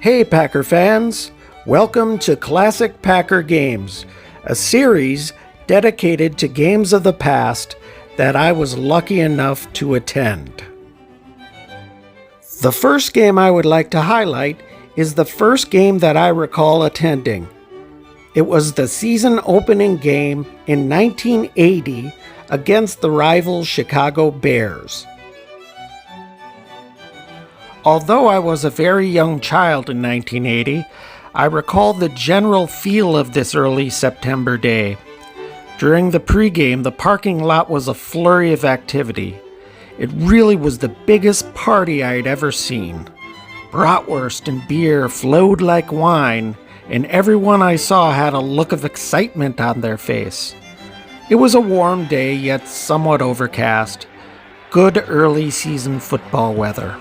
Hey Packer fans, welcome to Classic Packer Games, a series dedicated to games of the past that I was lucky enough to attend. The first game I would like to highlight is the first game that I recall attending. It was the season opening game in 1980 against the rival Chicago Bears. Although I was a very young child in 1980, I recall the general feel of this early September day. During the pregame, the parking lot was a flurry of activity. It really was the biggest party I had ever seen. Bratwurst and beer flowed like wine, and everyone I saw had a look of excitement on their face. It was a warm day, yet somewhat overcast. Good early season football weather.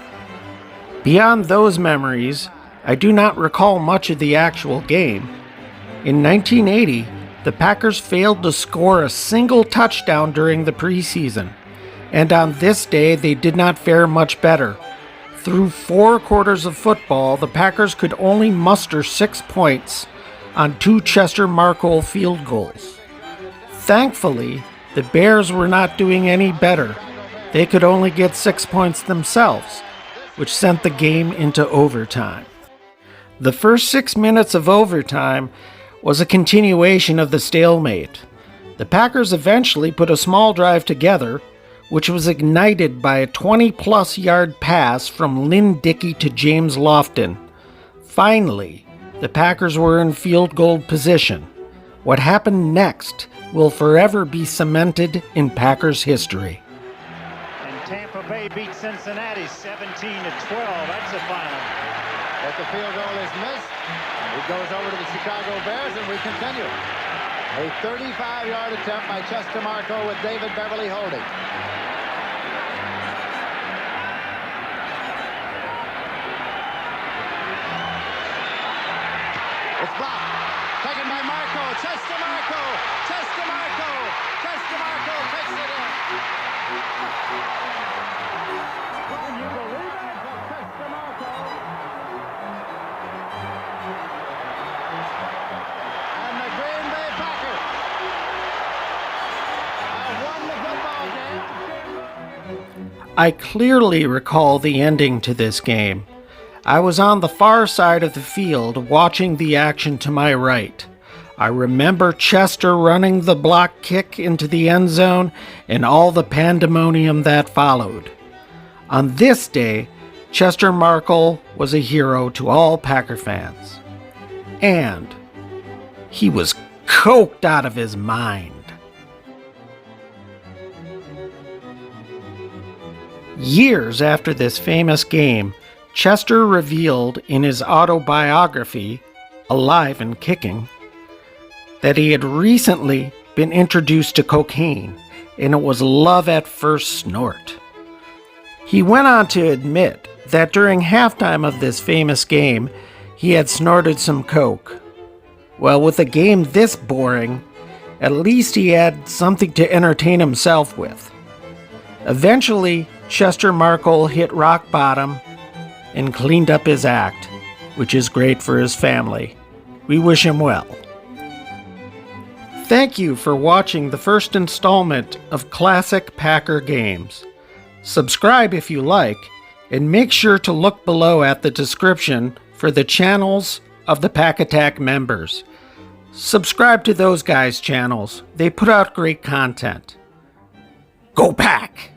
Beyond those memories, I do not recall much of the actual game. In 1980, the Packers failed to score a single touchdown during the preseason, and on this day they did not fare much better. Through 4 quarters of football, the Packers could only muster 6 points on 2 Chester Marcol field goals. Thankfully, the Bears were not doing any better. They could only get 6 points themselves, which sent the game into overtime. The first 6 minutes of overtime was a continuation of the stalemate. The Packers eventually put a small drive together, which was ignited by a 20-plus yard pass from Lynn Dickey to James Lofton. Finally, the Packers were in field goal position. What happened next will forever be cemented in Packers history. Tampa Bay beats Cincinnati 17-12. That's the final. But the field goal is missed. It goes over to the Chicago Bears, and we continue. A 35-yard attempt by Chester Marcol with David Beverly holding. It's blocked. Taken by Marcol. Chester Marcol. Chester Marcol. Chester Marcol takes it in. Can you believe it? Chester Marcol. And the Green Bay Packers have won the football game. I clearly recall the ending to this game. I was on the far side of the field watching the action to my right. I remember Chester running the block kick into the end zone and all the pandemonium that followed. On this day, Chester Marcol was a hero to all Packer fans. And he was coked out of his mind. Years after this famous game, Chester revealed in his autobiography, Alive and Kicking, that he had recently been introduced to cocaine, and it was love at first snort. He went on to admit that during halftime of this famous game, he had snorted some coke. Well, with a game this boring, at least he had something to entertain himself with. Eventually, Chester Marcol hit rock bottom and cleaned up his act, which is great for his family. We wish him well. Thank you for watching the first installment of Classic Packer Games. Subscribe if you like, and make sure to look below at the description for the channels of the Pack Attack members. Subscribe to those guys' channels. They put out great content. Go Pack!